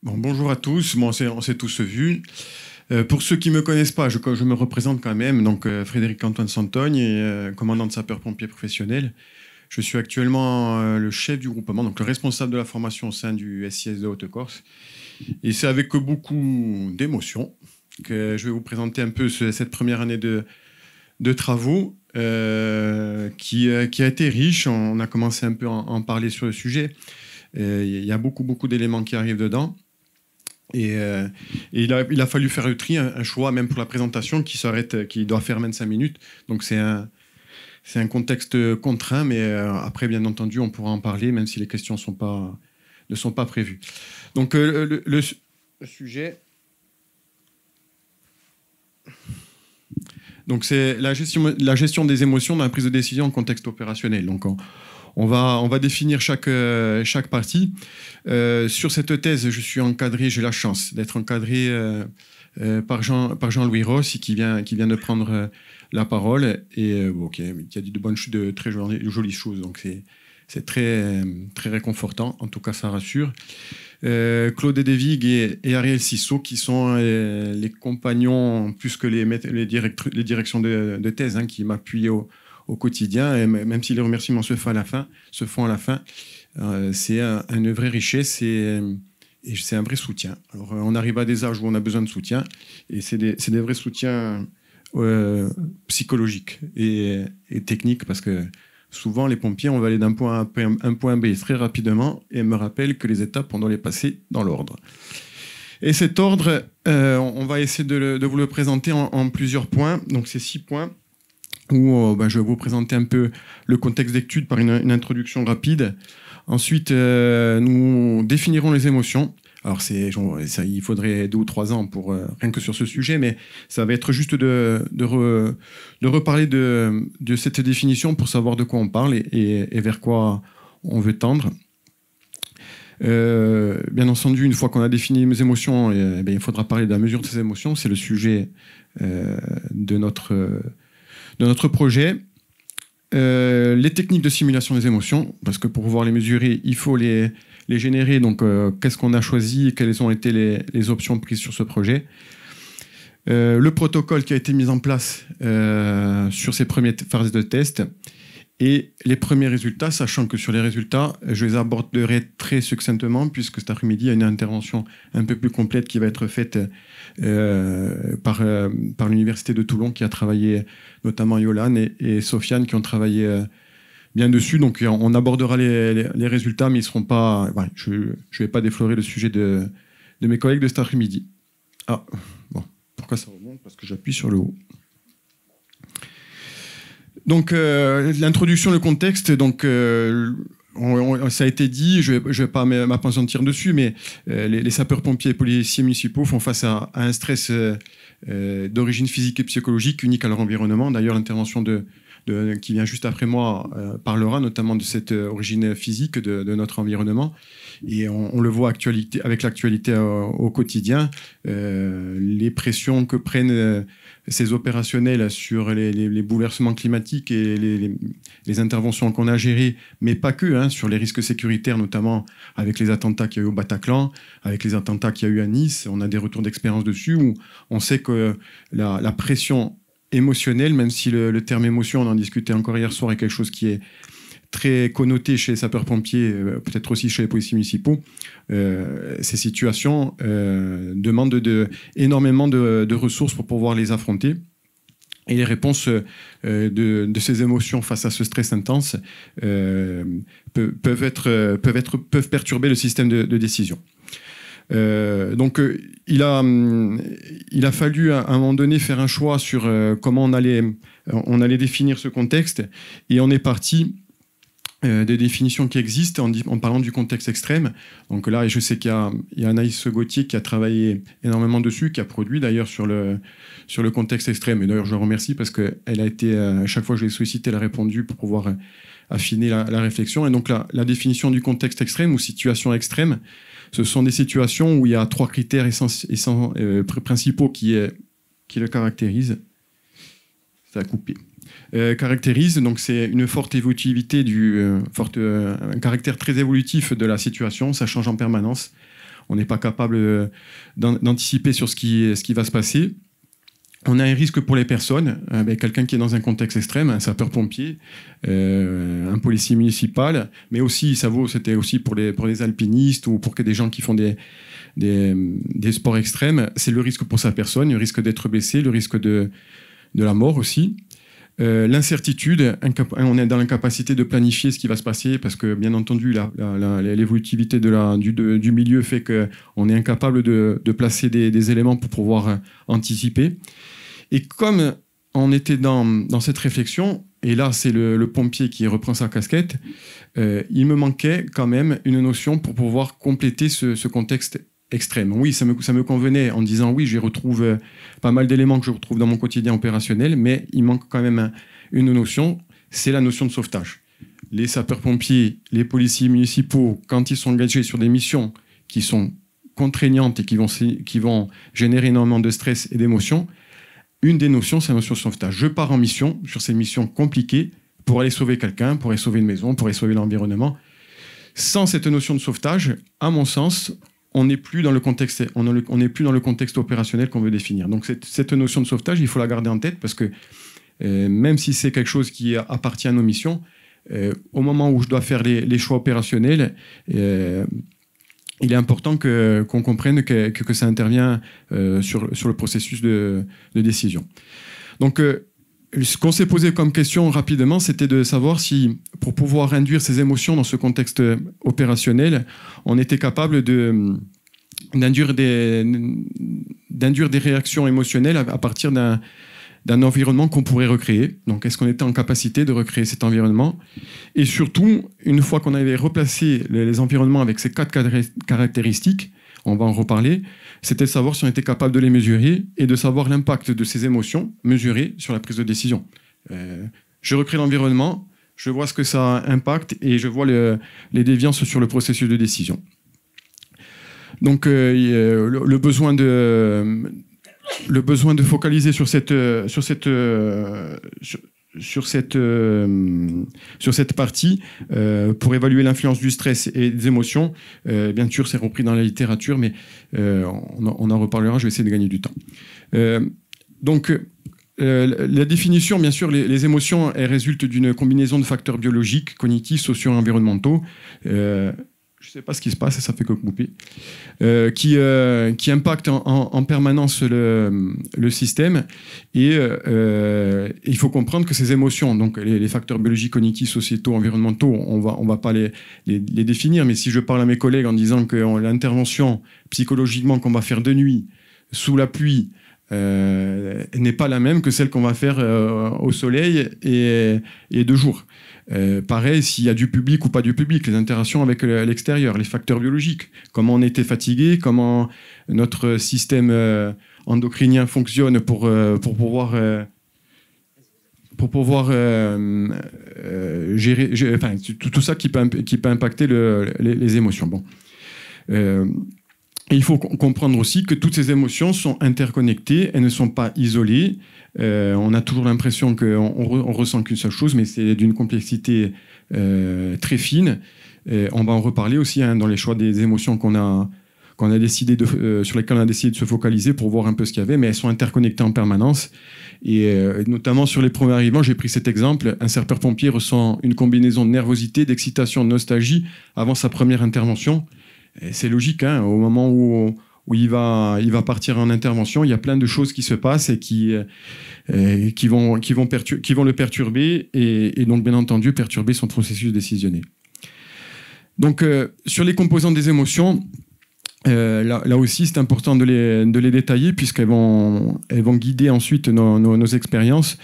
Bon, bonjour à tous, bon, on s'est tous vus. Pour ceux qui ne me connaissent pas, je me représente quand même, donc Frédéric Antoine Santogne, commandant de sapeurs-pompiers professionnels. Je suis actuellement le chef du groupement, donc le responsable de la formation au sein du SIS de Haute-Corse. Et c'est avec beaucoup d'émotion que je vais vous présenter un peu cette première année de travaux qui a été riche. On a commencé un peu à en parler sur le sujet. Il y a beaucoup d'éléments qui arrivent dedans. Et il a fallu faire le tri, un choix même pour la présentation qui doit faire 25 minutes. Donc c'est un contexte contraint, mais après, bien entendu, on pourra en parler, même si les questions ne sont pas prévues. Donc le sujet, donc c'est la gestion des émotions dans la prise de décision en contexte opérationnel. Donc on va définir chaque partie. Sur cette thèse, je suis encadré, j'ai la chance d'être encadré par Jean-Louis Ross, qui vient de prendre la parole, et qui a dit de très jolies choses. Donc c'est très réconfortant, en tout cas ça rassure. Claude Edevig et Ariel Sissot, qui sont les compagnons, plus que les directions de thèse, hein, qui m'appuient au quotidien, et même si les remerciements se font à la fin, c'est une vraie richesse et c'est un vrai soutien. Alors, on arrive à des âges où on a besoin de soutien, et c'est des vrais soutiens psychologiques et techniques, parce que souvent, les pompiers, on va aller d'un point A à un point B très rapidement, et me rappelle que les étapes, on doit les passer dans l'ordre. Et cet ordre, on va essayer de vous le présenter en plusieurs points. Donc, c'est 6 points où je vais vous présenter un peu le contexte d'étude par une introduction rapide. Ensuite, nous définirons les émotions. Alors, il faudrait 2 ou 3 ans pour rien que sur ce sujet, mais ça va être juste de reparler de cette définition pour savoir de quoi on parle et vers quoi on veut tendre. Bien entendu, une fois qu'on a défini les émotions, il faudra parler de la mesure de ces émotions. C'est le sujet de notre projet. Les techniques de simulation des émotions, parce que pour pouvoir les mesurer, il faut les générer. Donc, qu'est-ce qu'on a choisi et quelles ont été les options prises sur ce projet. Le protocole qui a été mis en place sur ces premières phases de test et les premiers résultats, sachant que sur les résultats, je les aborderai très succinctement, puisque cet après-midi, il y a une intervention un peu plus complète qui va être faite par l'Université de Toulon, qui a travaillé, notamment Yolande et Sofiane, qui ont travaillé bien dessus. Donc on abordera les résultats, mais ils seront pas... je ne vais pas déflorer le sujet de mes collègues de cet après-midi. Ah, bon, pourquoi ça remonte? Parce que j'appuie sur le haut. Donc, l'introduction, le contexte, donc, ça a été dit, je vais pas m'appesantir dessus, mais les sapeurs-pompiers et policiers municipaux font face à un stress d'origine physique et psychologique unique à leur environnement. D'ailleurs, l'intervention qui vient juste après moi parlera notamment de cette origine physique de notre environnement. Et on le voit avec l'actualité au quotidien, les pressions que prennent ces opérationnels sur les bouleversements climatiques et les interventions qu'on a gérées, mais pas que, hein, sur les risques sécuritaires, notamment avec les attentats qu'il y a eu au Bataclan, avec les attentats qu'il y a eu à Nice. On a des retours d'expérience dessus où on sait que la pression émotionnelle, même si le terme émotion, on en discutait encore hier soir, est quelque chose qui est très connoté chez les sapeurs-pompiers, peut-être aussi chez les policiers municipaux, ces situations demandent énormément de ressources pour pouvoir les affronter. Et les réponses de ces émotions face à ce stress intense peuvent perturber le système de décision. Donc, il a fallu à un moment donné faire un choix sur comment on allait définir ce contexte, et on est parti des définitions qui existent en parlant du contexte extrême. Donc là, je sais qu'il y a Anaïs Gauthier qui a travaillé énormément dessus, qui a produit d'ailleurs sur le contexte extrême. Et d'ailleurs, je le remercie parce qu'elle a été, à chaque fois que je l'ai sollicité, elle a répondu pour pouvoir affiner la réflexion. Et donc la définition du contexte extrême ou situation extrême, ce sont des situations où il y a 3 critères principaux qui le caractérisent. Ça a coupé. Caractérise, donc c'est une forte évolutivité, un caractère très évolutif de la situation, ça change en permanence. on n'est pas capable d'anticiper sur ce qui va se passer. On a un risque pour les personnes, quelqu'un qui est dans un contexte extrême, un sapeur-pompier, un policier municipal, mais aussi, c'était aussi pour les alpinistes ou pour des gens qui font des sports extrêmes. C'est le risque pour sa personne, le risque d'être blessé, le risque de la mort aussi. L'incertitude, on est dans l'incapacité de planifier ce qui va se passer parce que, bien entendu, l'évolutivité du milieu fait qu'on est incapable de placer des éléments pour pouvoir anticiper. Et comme on était dans cette réflexion, et là, c'est le pompier qui reprend sa casquette, il me manquait quand même une notion pour pouvoir compléter ce contexte extrême. Oui, ça me convenait en disant oui, j'y retrouve pas mal d'éléments que je retrouve dans mon quotidien opérationnel, mais il manque quand même une notion, c'est la notion de sauvetage. Les sapeurs-pompiers, les policiers municipaux, quand ils sont engagés sur des missions qui sont contraignantes et qui vont générer énormément de stress et d'émotions, une des notions, c'est la notion de sauvetage. Je pars en mission, sur ces missions compliquées, pour aller sauver quelqu'un, pour aller sauver une maison, pour aller sauver l'environnement. Sans cette notion de sauvetage, à mon sens, on n'est plus dans le contexte, on n'est plus dans le contexte opérationnel qu'on veut définir. Donc cette notion de sauvetage, il faut la garder en tête parce que même si c'est quelque chose qui appartient à nos missions, au moment où je dois faire les choix opérationnels, il est important qu'on comprenne que ça intervient sur le processus de décision. Donc, ce qu'on s'est posé comme question rapidement, c'était de savoir si, pour pouvoir induire ces émotions dans ce contexte opérationnel, on était capable d'induire des réactions émotionnelles à partir d'un environnement qu'on pourrait recréer. Donc, est-ce qu'on était en capacité de recréer cet environnement? Et surtout, une fois qu'on avait replacé les environnements avec ces 4 caractéristiques, on va en reparler, c'était de savoir si on était capable de les mesurer et de savoir l'impact de ces émotions mesurées sur la prise de décision. Je recrée l'environnement, je vois ce que ça impacte et je vois les déviances sur le processus de décision. Donc, le besoin de focaliser sur cette partie pour évaluer l'influence du stress et des émotions. Bien sûr, c'est repris dans la littérature, mais on en reparlera, je vais essayer de gagner du temps. Donc, la définition, bien sûr, les émotions, elles résultent d'une combinaison de facteurs biologiques, cognitifs, sociaux et environnementaux. Je ne sais pas ce qui se passe, ça fait que couper, qui impactent en permanence le système. Et il faut comprendre que ces émotions, donc les facteurs biologiques, cognitifs, sociétaux, environnementaux, on va pas les définir, mais si je parle à mes collègues en disant que l'intervention psychologiquement qu'on va faire de nuit, sous la pluie, n'est pas la même que celle qu'on va faire au soleil et de jour. Pareil, s'il y a du public ou pas du public, les interactions avec l'extérieur, les facteurs biologiques, comment on était fatigué, comment notre système endocrinien fonctionne pour pouvoir gérer enfin, tout ça qui peut impacter les émotions. Bon. Et il faut comprendre aussi que toutes ces émotions sont interconnectées, elles ne sont pas isolées. On a toujours l'impression qu'on ressent qu'une seule chose, mais c'est d'une complexité très fine. On va en reparler aussi dans les choix des émotions sur lesquelles on a décidé de se focaliser pour voir un peu ce qu'il y avait, mais elles sont interconnectées en permanence. Et notamment sur les premiers arrivants, j'ai pris cet exemple, un sapeur-pompier ressent une combinaison de nervosité, d'excitation, de nostalgie avant sa première intervention. C'est logique, hein, au moment où il va partir en intervention, il y a plein de choses qui se passent et qui vont le perturber et donc bien entendu perturber son processus décisionnel. Donc sur les composantes des émotions, là aussi c'est important de les détailler puisqu'elles vont guider ensuite nos expériences.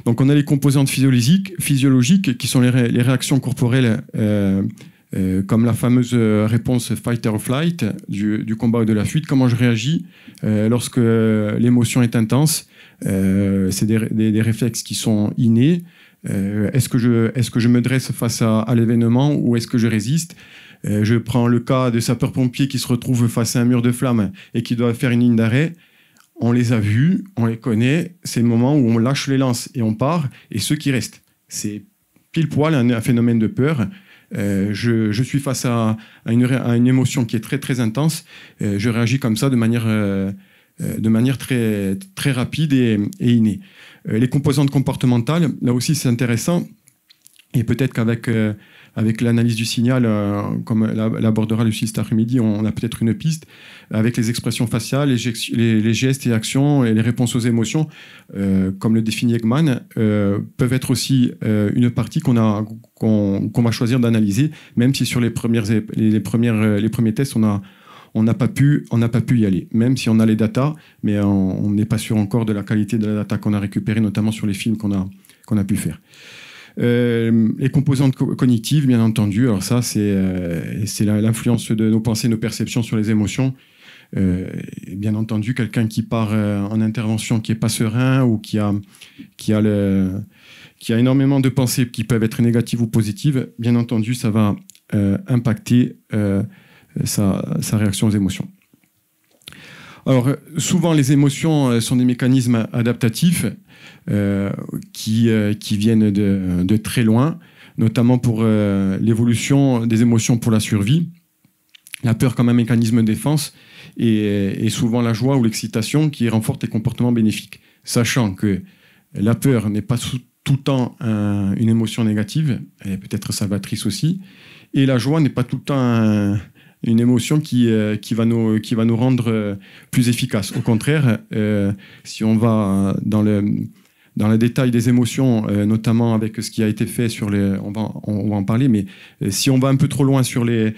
Donc on a les composantes physiologiques qui sont les réactions corporelles comme la fameuse réponse fight or flight du combat ou de la fuite, comment je réagis lorsque l'émotion est intense. C'est des réflexes qui sont innés. Est-ce que je me dresse face à l'événement ou est-ce que je résiste? Je prends le cas de sapeurs-pompiers qui se retrouvent face à un mur de flammes et qui doivent faire une ligne d'arrêt. On les a vus, on les connaît, c'est le moment où on lâche les lances et on part, et ceux qui restent. C'est pile poil un phénomène de peur. Je suis face à une émotion qui est très très intense, je réagis comme ça de manière très, très rapide et innée. Les composantes comportementales, là aussi c'est intéressant, et peut-être qu'avec avec l'analyse du signal, comme l'abordera Lucie cet après-midi, on a peut-être une piste, avec les expressions faciales, les gestes et actions et les réponses aux émotions, comme le définit Ekman, peuvent être aussi une partie qu'on va choisir d'analyser, même si sur les premiers tests, on n'a pas pu y aller, même si on a les datas, mais on n'est pas sûr encore de la qualité de la data qu'on a récupérée, notamment sur les films qu'on a pu faire. Les composantes cognitives, bien entendu, alors ça, c'est l'influence de nos pensées, nos perceptions sur les émotions. Bien entendu, quelqu'un qui part en intervention qui n'est pas serein ou qui a énormément de pensées qui peuvent être négatives ou positives, bien entendu, ça va impacter sa réaction aux émotions. Alors, souvent, les émotions sont des mécanismes adaptatifs qui viennent de très loin, notamment pour l'évolution des émotions pour la survie. La peur comme un mécanisme de défense et souvent la joie ou l'excitation qui renforcent les comportements bénéfiques. Sachant que la peur n'est pas tout le temps une émotion négative, elle est peut-être salvatrice aussi, et la joie n'est pas tout le temps une émotion qui va nous rendre plus efficaces. Au contraire, si on va dans le détail des émotions, notamment avec ce qui a été fait sur on va en parler, mais si on va un peu trop loin sur le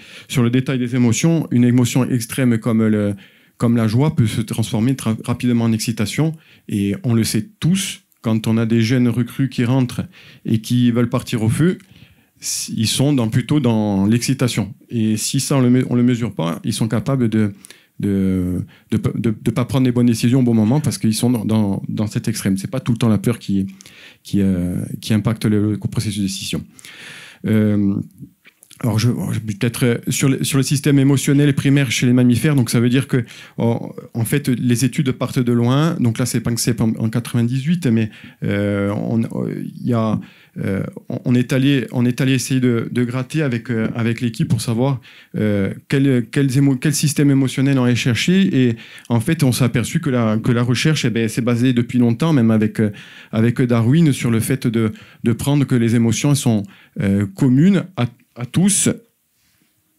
détail des émotions, une émotion extrême comme la joie peut se transformer rapidement en excitation, et on le sait tous, quand on a des jeunes recrues qui rentrent et qui veulent partir au feu, ils sont plutôt dans l'excitation. Et si ça, on le mesure pas, ils sont capables de pas prendre les bonnes décisions au bon moment parce qu'ils sont dans cet extrême. C'est pas tout le temps la peur qui impacte le processus de décision. Alors, peut-être sur le système émotionnel primaire chez les mammifères, donc ça veut dire que, en fait, les études partent de loin. Donc là, c'est PanCEP en 98, mais on est allé essayer de gratter avec l'équipe pour savoir quel système émotionnel on allait chercher. Et en fait, on s'est aperçu que la recherche s'est basée depuis longtemps, même avec Darwin, sur le fait de prendre que les émotions sont communes à tous,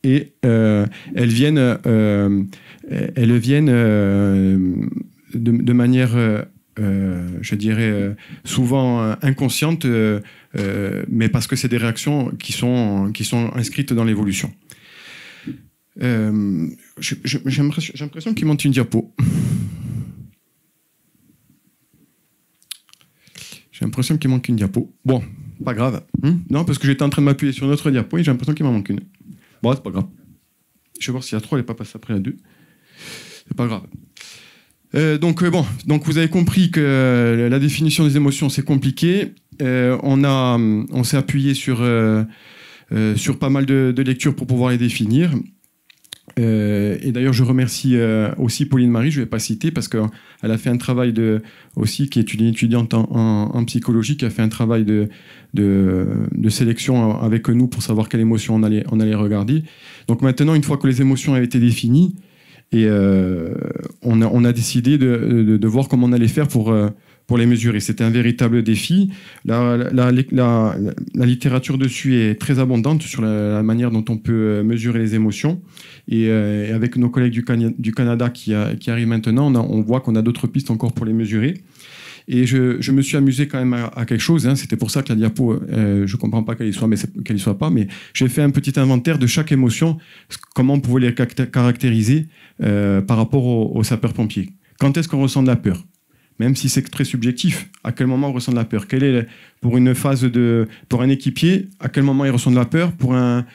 et elles viennent de manière, je dirais, souvent inconsciente, mais parce que c'est des réactions qui sont inscrites dans l'évolution. J'ai l'impression qu'il manque une diapo. J'ai l'impression qu'il manque une diapo. Bon, pas grave. Non, parce que j'étais en train de m'appuyer sur notre diapo et j'ai l'impression qu'il m'en manque une. Bon, c'est pas grave. Je vais voir si la 3 n'est pas passée après la 2. C'est pas grave. Donc vous avez compris que la définition des émotions, c'est compliqué. On s'est appuyé sur pas mal de lectures pour pouvoir les définir. Et d'ailleurs, je remercie aussi Pauline Marie, je ne vais pas citer, parce qu'elle a fait un travail aussi, qui est une étudiante en psychologie, qui a fait un travail de sélection avec nous pour savoir quelles émotions on allait regarder. Donc maintenant, une fois que les émotions avaient été définies, et on a décidé de voir comment on allait faire pour les mesurer. C'était un véritable défi. La littérature dessus est très abondante sur la manière dont on peut mesurer les émotions. Et avec nos collègues du Canada qui arrivent maintenant, on voit qu'on a d'autres pistes encore pour les mesurer. Et je me suis amusé quand même à quelque chose. C'était pour ça que la diapo, je ne comprends pas qu'elle y soit pas, mais j'ai fait un petit inventaire de chaque émotion, comment on pouvait les caractériser par rapport aux sapeurs-pompiers. Quand est-ce qu'on ressent de la peur ? Même si c'est très subjectif, à quel moment on ressent de la peur ? Quelle est, pour un équipier, à quel moment il ressent de la peur ? Pour un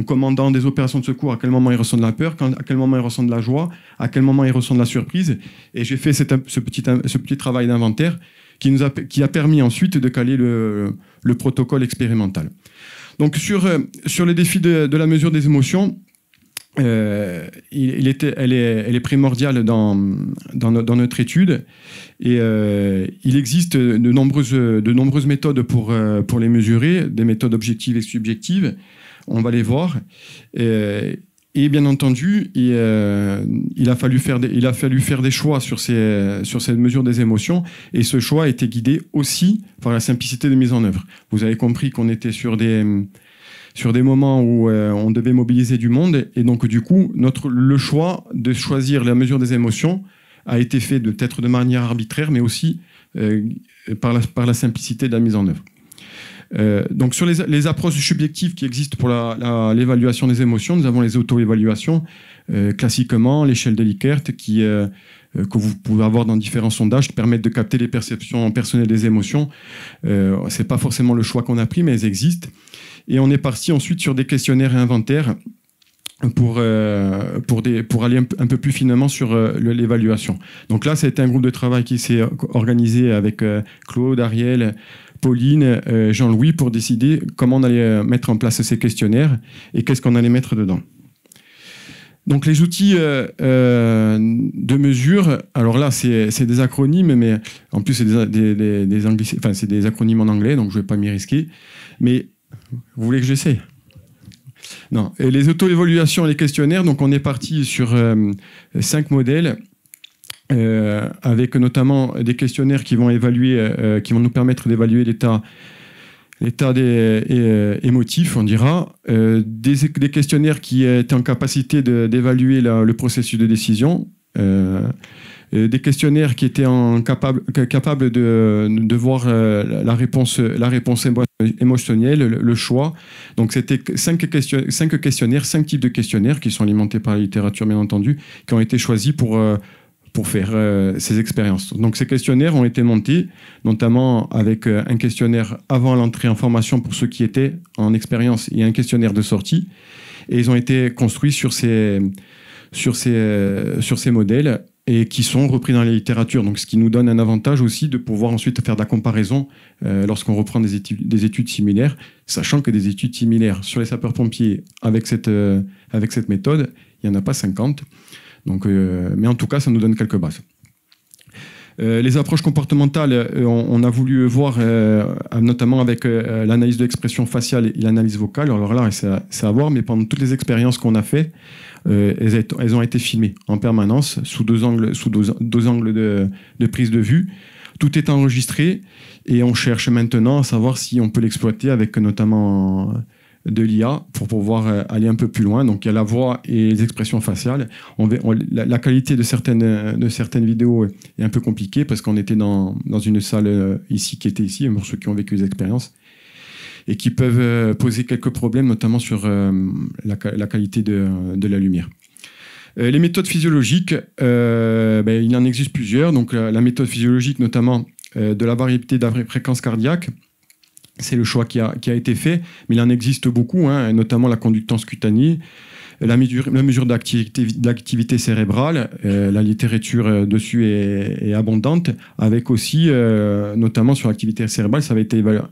commandant des opérations de secours, à quel moment il ressent de la peur ? À quel moment il ressent de la joie ? À quel moment il ressent de la surprise ? Et j'ai fait ce petit travail d'inventaire qui a permis ensuite de caler le protocole expérimental. Donc sur le défi de la mesure des émotions, elle est primordiale dans notre étude, et il existe de nombreuses méthodes pour les mesurer, des méthodes objectives et subjectives. On va les voir. Et bien entendu, il a fallu faire des choix sur cette mesure des émotions, et ce choix a été guidé aussi par la simplicité de mise en œuvre. Vous avez compris qu'on était sur des moments où on devait mobiliser du monde, et donc du coup, le choix de choisir la mesure des émotions a été fait peut-être de manière arbitraire, mais aussi par la simplicité de la mise en œuvre. Donc sur les approches subjectives qui existent pour l'évaluation des émotions, nous avons les auto-évaluations, classiquement l'échelle de Likert, que vous pouvez avoir dans différents sondages, qui permettent de capter les perceptions personnelles des émotions. C'est pas forcément le choix qu'on a pris, mais elles existent. Et on est parti ensuite sur des questionnaires et inventaires pour aller un peu plus finement sur l'évaluation. Donc là, ça a été un groupe de travail qui s'est organisé avec Claude, Ariel, Pauline, Jean-Louis, pour décider comment on allait mettre en place ces questionnaires et qu'est-ce qu'on allait mettre dedans. Donc les outils de mesure, alors là c'est des acronymes, mais en plus c'est c'est des acronymes en anglais, donc je ne vais pas m'y risquer. Mais vous voulez que j'essaie? Non. Et les auto-évaluations et les questionnaires, donc on est parti sur 5 modèles. Avec notamment des questionnaires qui vont nous permettre d'évaluer l'état émotif, on dira, des questionnaires qui étaient en capacité d'évaluer le processus de décision, des questionnaires qui étaient capables de voir la réponse émotionnelle, le choix. Donc c'était 5 questionnaires, 5 types de questionnaires qui sont alimentés par la littérature, bien entendu, qui ont été choisis pour faire ces expériences. Donc ces questionnaires ont été montés, notamment avec un questionnaire avant l'entrée en formation pour ceux qui étaient en expérience et un questionnaire de sortie. Et ils ont été construits sur ces modèles et qui sont repris dans la littérature. Donc ce qui nous donne un avantage aussi de pouvoir ensuite faire de la comparaison lorsqu'on reprend des études similaires, sachant que des études similaires sur les sapeurs-pompiers avec cette méthode, il n'y en a pas 50. Donc, mais en tout cas, ça nous donne quelques bases. Les approches comportementales, on a voulu voir, notamment avec l'analyse de l'expression faciale et l'analyse vocale. Alors là, c'est à voir, mais pendant toutes les expériences qu'on a faites, elles ont été filmées en permanence, sous deux angles de prise de vue. Tout est enregistré et on cherche maintenant à savoir si on peut l'exploiter avec notamment de l'IA pour pouvoir aller un peu plus loin. Donc il y a la voix et les expressions faciales. La qualité de certaines vidéos est un peu compliquée parce qu'on était dans une salle qui était ici, pour ceux qui ont vécu les expériences, et qui peuvent poser quelques problèmes, notamment sur la qualité de la lumière. Les méthodes physiologiques, il en existe plusieurs. Donc la méthode physiologique, notamment de la variabilité de la fréquence cardiaque, c'est le choix qui a été fait, mais il en existe beaucoup, hein, notamment la conductance cutanée, la mesure d'activité cérébrale, la littérature dessus est abondante, avec aussi, notamment sur l'activité cérébrale, ça avait été à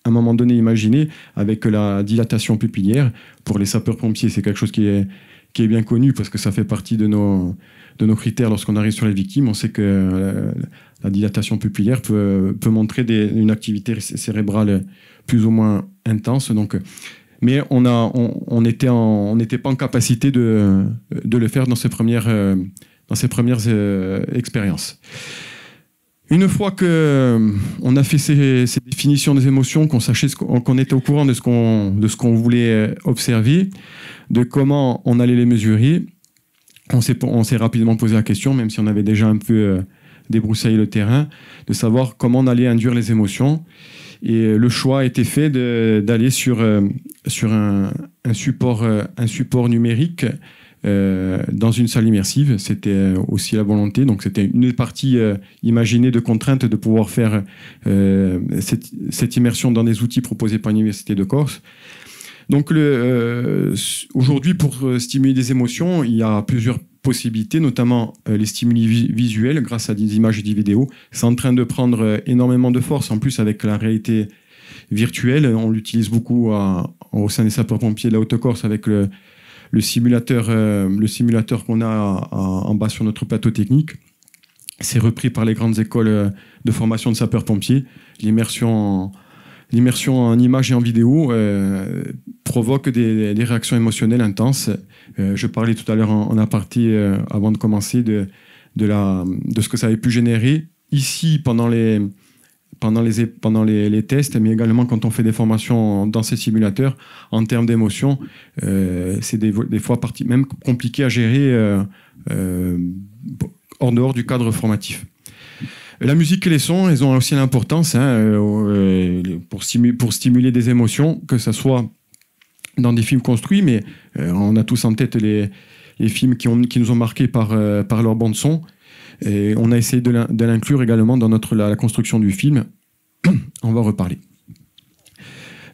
un moment donné imaginé avec la dilatation pupillaire. Pour les sapeurs-pompiers, c'est quelque chose qui est bien connu parce que ça fait partie de nos critères lorsqu'on arrive sur les victimes. On sait que la dilatation pupillaire peut montrer une activité cérébrale plus ou moins intense. Donc, mais on n'était pas en capacité de le faire dans ces premières expériences. Une fois qu'on a fait ces définitions des émotions, qu'on était au courant de ce qu'on voulait observer, de comment on allait les mesurer, on s'est rapidement posé la question, même si on avait déjà un peu débroussaillé le terrain, de savoir comment on allait induire les émotions. Et le choix a été fait d'aller sur un support numérique dans une salle immersive. C'était aussi la volonté. Donc c'était une partie imaginée de contrainte de pouvoir faire cette immersion dans des outils proposés par l'Université de Corse. Donc aujourd'hui, pour stimuler des émotions, il y a plusieurs possibilités, notamment les stimuli visuels grâce à des images et des vidéos. C'est en train de prendre énormément de force. En plus, avec la réalité virtuelle, on l'utilise beaucoup au sein des sapeurs-pompiers de la Haute-Corse avec le simulateur qu'on a en bas sur notre plateau technique. C'est repris par les grandes écoles de formation de sapeurs-pompiers. L'immersion en images et en vidéo provoquent des réactions émotionnelles intenses. Je parlais tout à l'heure en aparté, avant de commencer, de ce que ça avait pu générer ici pendant les tests, mais également quand on fait des formations dans ces simulateurs, en termes d'émotions, c'est des fois même compliqué à gérer hors dehors du cadre formatif. La musique et les sons, ils ont aussi l'importance pour stimuler des émotions, que ce soit dans des films construits, mais on a tous en tête les films qui nous ont marqués par leur bande-son. Et on a essayé de l'inclure également dans la construction du film. On va reparler.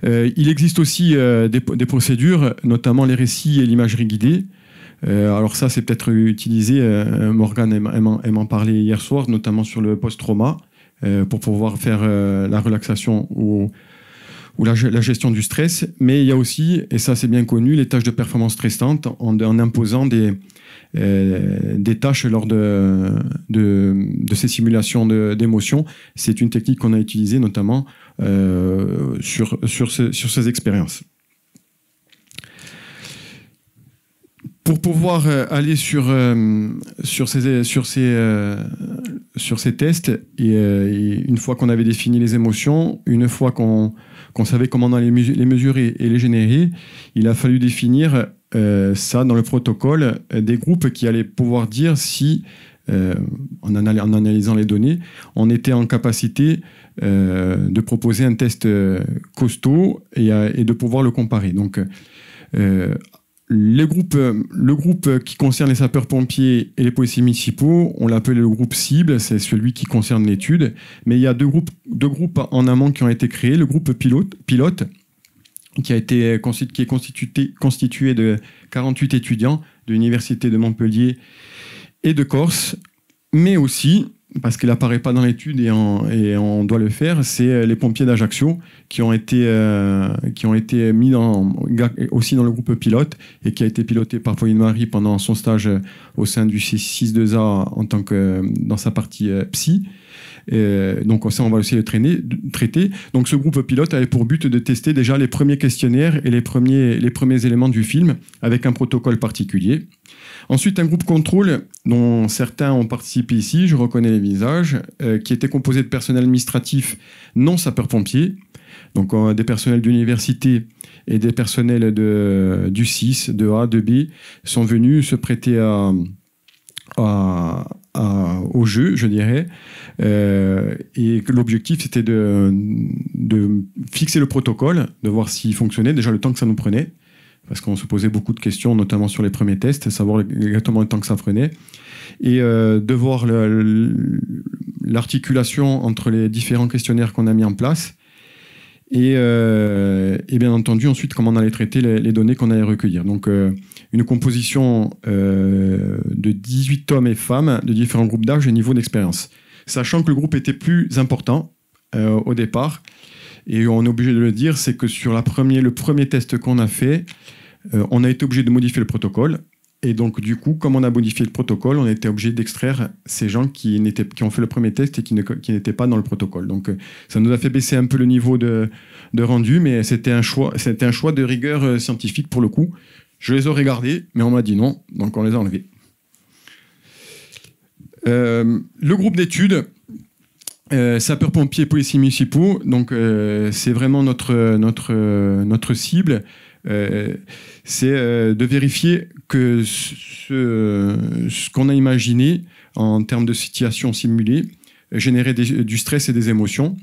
Il existe aussi des procédures, notamment les récits et l'imagerie guidée. Alors ça, c'est peut-être utilisé, Morgane aime en parler hier soir, notamment sur le post-trauma, pour pouvoir faire la relaxation ou la gestion du stress. Mais il y a aussi, et ça c'est bien connu, les tâches de performance stressantes en imposant des tâches lors de ces simulations d'émotions. C'est une technique qu'on a utilisée notamment sur ces expériences. Pour pouvoir aller sur ces tests, et une fois qu'on avait défini les émotions, une fois qu'on savait comment on allait les mesurer et les générer, il a fallu définir ça dans le protocole, des groupes qui allaient pouvoir dire si, en analysant les données, on était en capacité de proposer un test costaud et de pouvoir le comparer. Donc, le groupe qui concerne les sapeurs-pompiers et les policiers municipaux, on l'appelle le groupe cible, c'est celui qui concerne l'étude. Mais il y a deux groupes en amont qui ont été créés. Le groupe pilote qui est constitué de 48 étudiants de l'Université de Montpellier et de Corse, mais aussi, parce qu'il n'apparaît pas dans l'étude et on doit le faire, c'est les pompiers d'Ajaccio qui ont été mis aussi dans le groupe pilote et qui a été piloté par Pauline Marie pendant son stage au sein du 6-2A dans sa partie psy. Donc ça, on va aussi le traiter. Donc ce groupe pilote avait pour but de tester déjà les premiers questionnaires et les premiers éléments du film avec un protocole particulier. Ensuite, un groupe contrôle, dont certains ont participé ici, je reconnais les visages, qui était composé de personnel administratif non sapeurs-pompiers, donc des personnels d'université et des personnels du 6, de A, de B, sont venus se prêter au jeu, je dirais. Et l'objectif, c'était de fixer le protocole, de voir s'il fonctionnait, déjà le temps que ça nous prenait, parce qu'on se posait beaucoup de questions, notamment sur les premiers tests, savoir exactement le temps que ça prenait, et de voir l'articulation entre les différents questionnaires qu'on a mis en place, et bien entendu, ensuite, comment on allait traiter les données qu'on allait recueillir. Donc, une composition de 18 hommes et femmes de différents groupes d'âge et niveaux d'expérience. Sachant que le groupe était plus important au départ, et on est obligé de le dire, c'est que sur le premier test qu'on a fait, on a été obligé de modifier le protocole. Et donc, du coup, comme on a modifié le protocole, on a été obligé d'extraire ces gens qui ont fait le premier test et qui n'étaient pas dans le protocole. Donc, ça nous a fait baisser un peu le niveau de rendu, mais c'était un choix de rigueur scientifique pour le coup. Je les aurais gardés, mais on m'a dit non, donc on les a enlevés. Le groupe d'études, sapeurs-pompiers, policiers municipaux, donc c'est vraiment notre cible. C'est de vérifier que ce qu'on a imaginé en termes de situation simulée générait du stress et des émotions.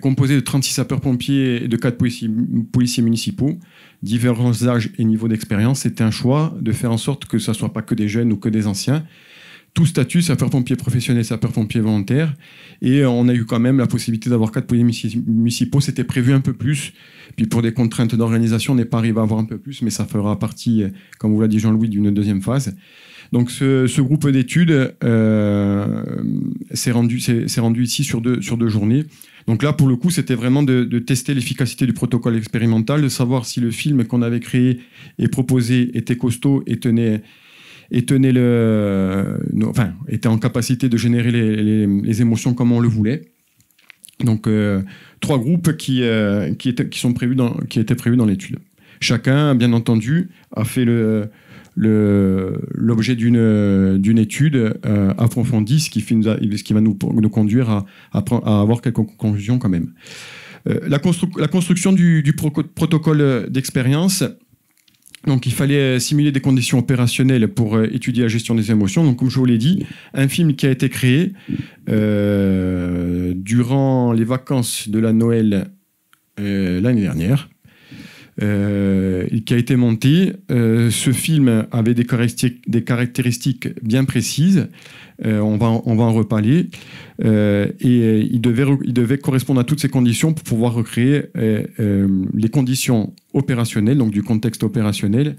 Composé de 36 sapeurs-pompiers et de 4 policiers municipaux, différents âges et niveaux d'expérience, c'était un choix de faire en sorte que ce ne soit pas que des jeunes ou que des anciens. Tout statut, sapeurs-pompiers professionnels, sapeurs-pompiers volontaires. Et on a eu quand même la possibilité d'avoir 4 policiers municipaux. C'était prévu un peu plus. Puis pour des contraintes d'organisation, on n'est pas arrivé à avoir un peu plus, mais ça fera partie, comme vous l'a dit Jean-Louis, d'une deuxième phase. Donc ce groupe d'études s'est rendu ici sur deux journées. Donc là, pour le coup, c'était vraiment de tester l'efficacité du protocole expérimental, de savoir si le film qu'on avait créé et proposé était costaud et était en capacité de générer les émotions comme on le voulait. Donc 3 groupes qui étaient prévus dans l'étude. chacun, bien entendu, a fait l'objet d'une étude approfondie, ce qui va nous conduire à avoir quelques conclusions quand même. La construction du protocole d'expérience. Donc, il fallait simuler des conditions opérationnelles pour étudier la gestion des émotions. Donc, comme je vous l'ai dit, un film qui a été créé durant les vacances de la Noël l'année dernière, qui a été monté. Ce film avait des caractéristiques bien précises. On va en reparler. Et il devait correspondre à toutes ces conditions pour pouvoir recréer les conditions opérationnelles, donc du contexte opérationnel.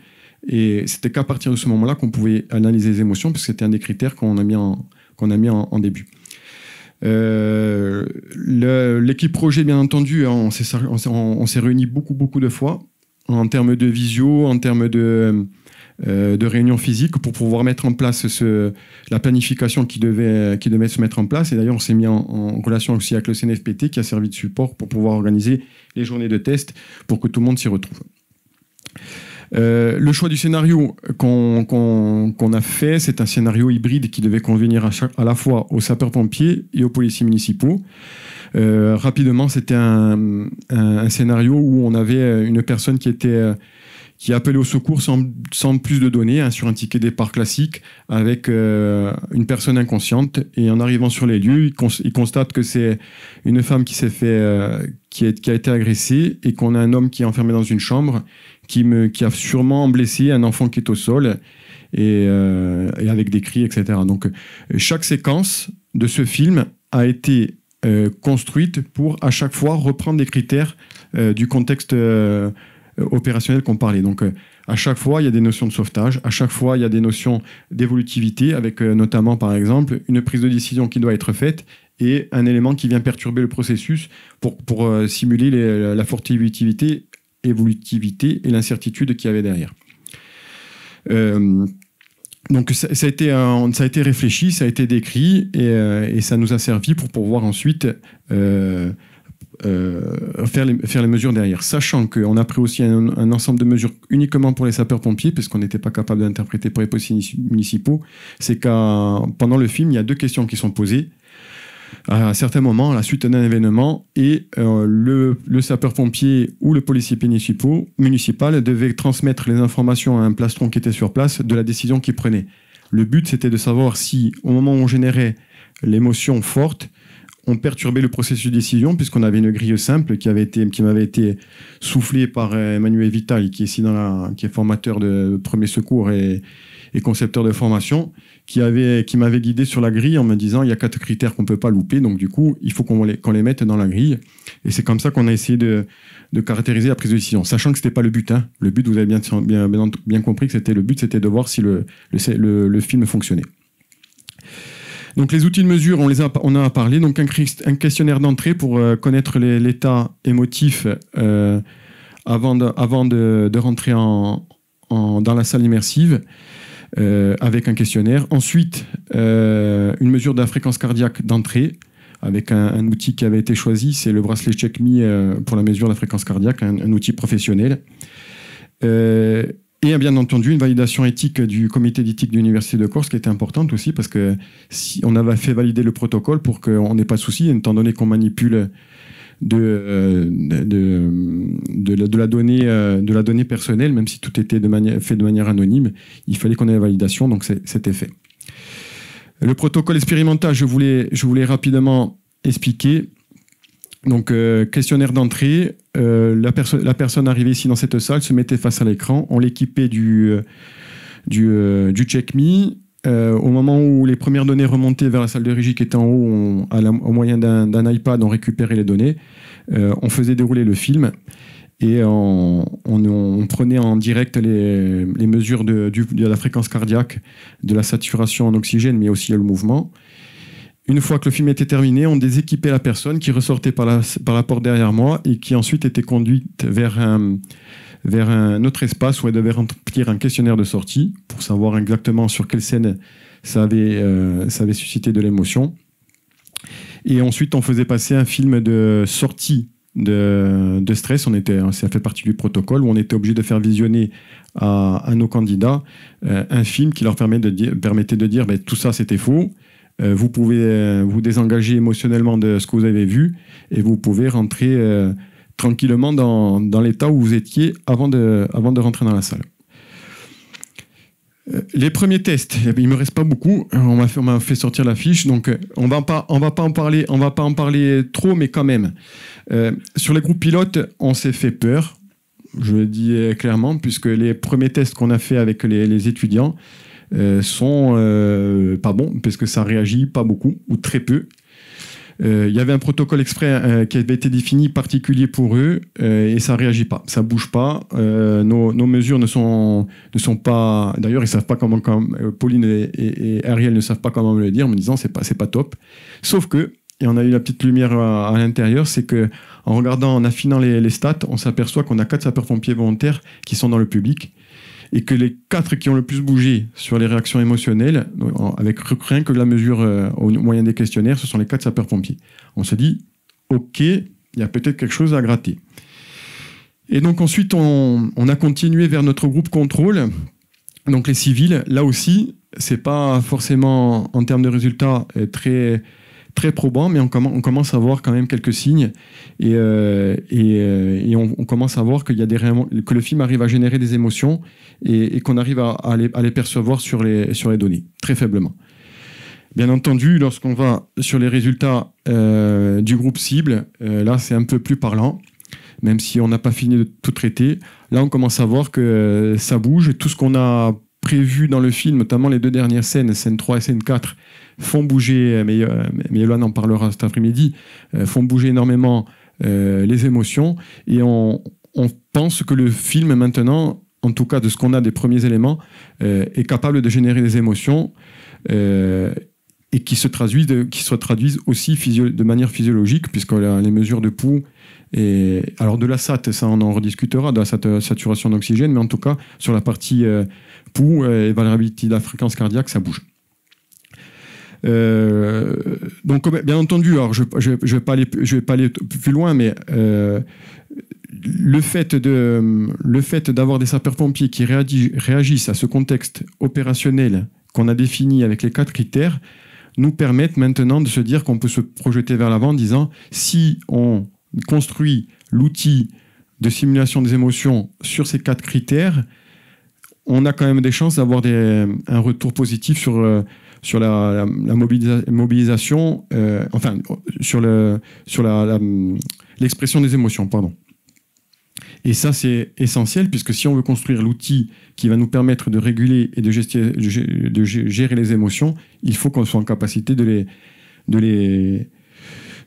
Et c'était qu'à partir de ce moment-là qu'on pouvait analyser les émotions, parce que c'était un des critères qu'on a mis en début. L'équipe projet, bien entendu, on s'est réunis beaucoup de fois en termes de visio, en termes de réunions physiques pour pouvoir mettre en place la planification qui devait se mettre en place. Et d'ailleurs, on s'est mis en relation aussi avec le CNFPT qui a servi de support pour pouvoir organiser les journées de test pour que tout le monde s'y retrouve. Le choix du scénario qu'on a fait, c'est un scénario hybride qui devait convenir à la fois aux sapeurs-pompiers et aux policiers municipaux. Rapidement, c'était un scénario où on avait une personne qui appelait au secours sans plus de données, sur un ticket départ classique, avec une personne inconsciente. Et en arrivant sur les lieux, il constate que c'est une femme qui a été agressée et qu'on a un homme qui est enfermé dans une chambre qui a sûrement blessé un enfant qui est au sol et avec des cris, etc. Donc, chaque séquence de ce film a été construite pour à chaque fois reprendre des critères du contexte opérationnel qu'on parlait. Donc, à chaque fois, il y a des notions de sauvetage. À chaque fois, il y a des notions d'évolutivité, avec notamment, par exemple, une prise de décision qui doit être faite et un élément qui vient perturber le processus pour simuler la forte évolutivité et l'incertitude qu'il y avait derrière. Donc, ça a été réfléchi, ça a été décrit et ça nous a servi pour pouvoir ensuite faire les mesures derrière, sachant qu'on a pris aussi un ensemble de mesures uniquement pour les sapeurs-pompiers, parce qu'on n'était pas capable d'interpréter pour les policiers municipaux. C'est pendant le film, il y a deux questions qui sont posées à certains moments, à la suite d'un événement, et le sapeur-pompier ou le policier municipal devait transmettre les informations à un plastron qui était sur place de la décision qu'il prenait. Le but, c'était de savoir si, au moment où on générait l'émotion forte, on perturbait le processus de décision, puisqu'on avait une grille simple qui m'avait été soufflée par Emmanuel Vital, qui est ici qui est formateur de premier secours et concepteur de formation, qui m'avait guidé sur la grille en me disant il y a 4 critères qu'on ne peut pas louper, donc du coup, il faut qu'on les mette dans la grille. Et c'est comme ça qu'on a essayé de caractériser la prise de décision, sachant que ce n'était pas le but. Le but, vous avez bien compris que c'était de voir si le film fonctionnait. Donc les outils de mesure, on en a parlé. Donc un questionnaire d'entrée pour connaître l'état émotif avant de rentrer dans la salle immersive avec un questionnaire. Ensuite, une mesure de la fréquence cardiaque d'entrée avec un outil qui avait été choisi, c'est le bracelet CheckMe pour la mesure de la fréquence cardiaque, un outil professionnel. Et bien entendu, une validation éthique du comité d'éthique de l'Université de Corse qui était importante aussi, parce que si on avait fait valider le protocole pour qu'on n'ait pas de souci, étant donné qu'on manipule de la donnée personnelle, même si tout était fait de manière anonyme, il fallait qu'on ait la validation, donc c'était fait. Le protocole expérimental, je voulais rapidement expliquer. Donc, questionnaire d'entrée, la personne arrivée ici dans cette salle se mettait face à l'écran, on l'équipait du CheckMe. Au moment où les premières données remontaient vers la salle de régie qui était en haut, au moyen d'un iPad, on récupérait les données, on faisait dérouler le film et on prenait en direct les mesures de la fréquence cardiaque, de la saturation en oxygène, mais aussi le mouvement. Une fois que le film était terminé, on déséquipait la personne qui ressortait par la porte derrière moi et qui ensuite était conduite vers un autre espace où elle devait remplir un questionnaire de sortie pour savoir exactement sur quelle scène ça avait suscité de l'émotion. Et ensuite, on faisait passer un film de sortie de stress. Ça fait partie du protocole où on était obligé de faire visionner à nos candidats un film qui leur permettait de dire tout ça c'était faux. Vous pouvez vous désengager émotionnellement de ce que vous avez vu et vous pouvez rentrer tranquillement dans l'état où vous étiez avant de rentrer dans la salle. Les premiers tests, il me reste pas beaucoup. On m'a fait sortir la fiche, donc on va pas en parler trop, mais quand même. Sur les groupes pilotes, on s'est fait peur. Je le dis clairement, puisque les premiers tests qu'on a fait avec les étudiants sont pas bons, parce que ça réagit pas beaucoup ou très peu. Il y avait un protocole exprès qui avait été défini particulier pour eux et ça réagit pas, ça bouge pas. Nos mesures ne sont pas. D'ailleurs, ils savent pas comment. Pauline et Ariel ne savent pas comment me le dire, en me disant c'est pas top. Sauf que, et on a eu la petite lumière à l'intérieur, c'est que en affinant les stats, on s'aperçoit qu'on a 4 sapeurs-pompiers volontaires qui sont dans le public. Et que les 4 qui ont le plus bougé sur les réactions émotionnelles, avec rien que la mesure au moyen des questionnaires, ce sont les 4 sapeurs-pompiers. On se dit, ok, il y a peut-être quelque chose à gratter. Et donc ensuite, on a continué vers notre groupe contrôle. Donc les civils, là aussi, c'est pas forcément en termes de résultats très probant, mais on commence à voir quand même quelques signes et on commence à voir que le film arrive à générer des émotions et qu'on arrive à les percevoir sur les données, très faiblement. Bien entendu, lorsqu'on va sur les résultats du groupe cible, là c'est un peu plus parlant, même si on n'a pas fini de tout traiter. Là on commence à voir que ça bouge, tout ce qu'on a prévu dans le film, notamment les 2 dernières scène 3 et scène 4, font bouger, mais Yolan en parlera cet après-midi, font bouger énormément les émotions. Et on pense que le film, maintenant, en tout cas de ce qu'on a des premiers éléments, est capable de générer des émotions et qui se traduisent aussi de manière physiologique, puisque les mesures de pouls, alors de la SAT, ça on en rediscutera, de la saturation d'oxygène, mais en tout cas, sur la partie pouls et variabilité de la fréquence cardiaque, ça bouge. Donc bien entendu, alors je vais pas aller plus loin, mais le fait d'avoir des sapeurs-pompiers qui réagissent à ce contexte opérationnel qu'on a défini avec les 4 critères nous permettent maintenant de se dire qu'on peut se projeter vers l'avant en disant si on construit l'outil de simulation des émotions sur ces 4 critères, on a quand même des chances d'avoir un retour positif sur la mobilisation, sur l'expression des émotions, pardon. Et ça, c'est essentiel, puisque si on veut construire l'outil qui va nous permettre de réguler et de gérer les émotions, il faut qu'on soit en capacité de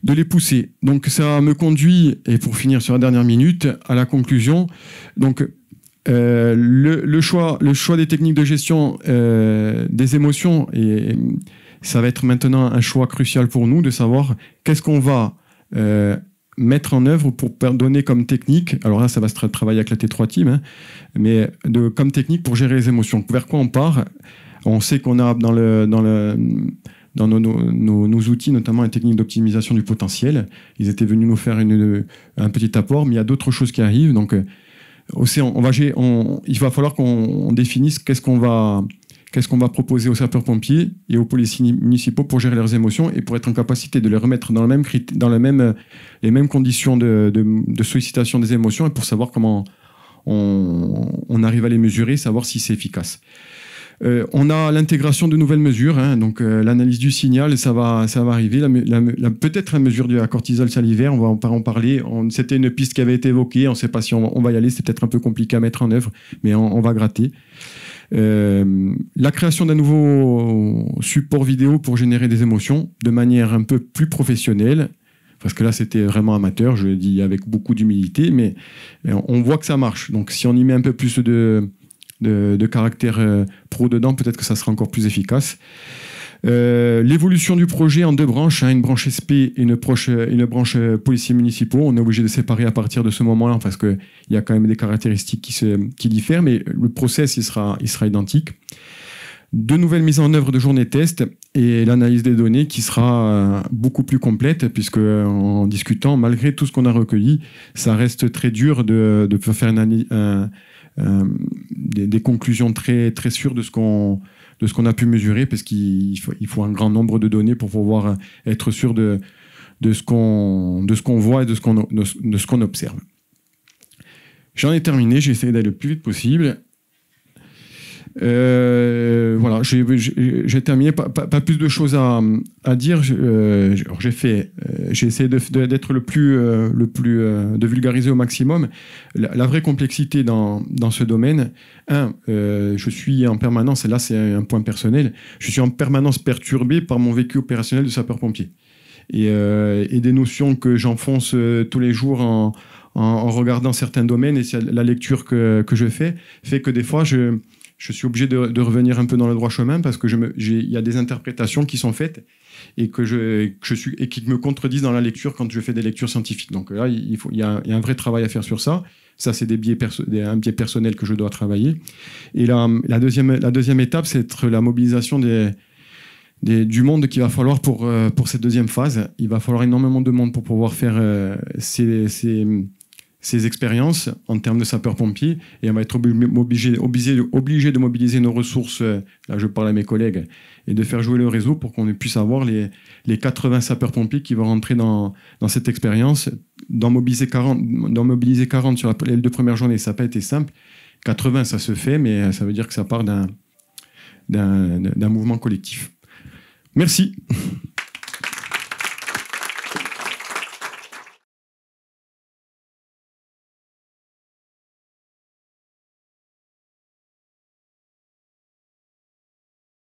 les pousser. Donc ça me conduit, et pour finir sur la dernière minute, à la conclusion. Donc le choix des techniques de gestion des émotions, et ça va être maintenant un choix crucial pour nous de savoir qu'est-ce qu'on va mettre en œuvre pour donner comme technique. Alors là, ça va se travailler avec la T3 Team, mais comme technique pour gérer les émotions. Vers quoi on part? On sait qu'on a dans nos outils, notamment les techniques d'optimisation du potentiel. Ils étaient venus nous faire un petit apport, mais il y a d'autres choses qui arrivent. Donc, il va falloir qu'on définisse qu'est-ce qu'on va proposer aux sapeurs-pompiers et aux policiers municipaux pour gérer leurs émotions et pour être en capacité de les remettre dans les mêmes conditions de sollicitation des émotions et pour savoir comment on arrive à les mesurer, savoir si c'est efficace. On a l'intégration de nouvelles mesures, donc l'analyse du signal, ça va arriver. Peut-être la mesure de la cortisol salivaire, on va en parler. C'était une piste qui avait été évoquée, on ne sait pas si on va y aller, c'est peut-être un peu compliqué à mettre en œuvre, mais on va gratter. La création d'un nouveau support vidéo pour générer des émotions de manière un peu plus professionnelle, parce que là c'était vraiment amateur, je le dis avec beaucoup d'humilité, mais on voit que ça marche. Donc si on y met un peu plus de caractère pro dedans, peut-être que ça sera encore plus efficace. L'évolution du projet en 2 branches, une branche SP et une branche policiers municipaux. On est obligé de séparer à partir de ce moment-là parce qu'il y a quand même des caractéristiques qui diffèrent, mais le process il sera identique. de nouvelles mises en œuvre de journées test et l'analyse des données qui sera beaucoup plus complète, puisque en discutant, malgré tout ce qu'on a recueilli, ça reste très dur de faire des conclusions très, très sûres de ce qu'on a pu mesurer, parce qu'il faut un grand nombre de données pour pouvoir être sûr de ce qu'on voit et de ce qu'on observe. J'en ai terminé, j'ai essayé d'aller le plus vite possible. Voilà, j'ai terminé, pas plus de choses à dire. J'ai essayé d'être de vulgariser au maximum la vraie complexité dans ce domaine. Je suis en permanence, et là c'est un point personnel, je suis en permanence perturbé par mon vécu opérationnel de sapeur-pompier et des notions que j'enfonce tous les jours en regardant certains domaines, et la lecture que je fais fait que des fois je suis obligé de revenir un peu dans le droit chemin, parce que il y a des interprétations qui sont faites et qui me contredisent dans la lecture quand je fais des lectures scientifiques. Donc là, il y a un vrai travail à faire sur ça. Ça, c'est un biais personnel que je dois travailler. Et la deuxième étape, c'est la mobilisation du monde qu'il va falloir pour cette deuxième phase. Il va falloir énormément de monde pour pouvoir faire ces expériences en termes de sapeurs-pompiers, et on va être obligé de mobiliser nos ressources, là je parle à mes collègues, et de faire jouer le réseau pour qu'on puisse avoir les 80 sapeurs-pompiers qui vont rentrer dans cette expérience. D'en mobiliser 40 sur les 2 premières journées, ça n'a pas été simple. 80, ça se fait, mais ça veut dire que ça part d'un mouvement collectif. Merci.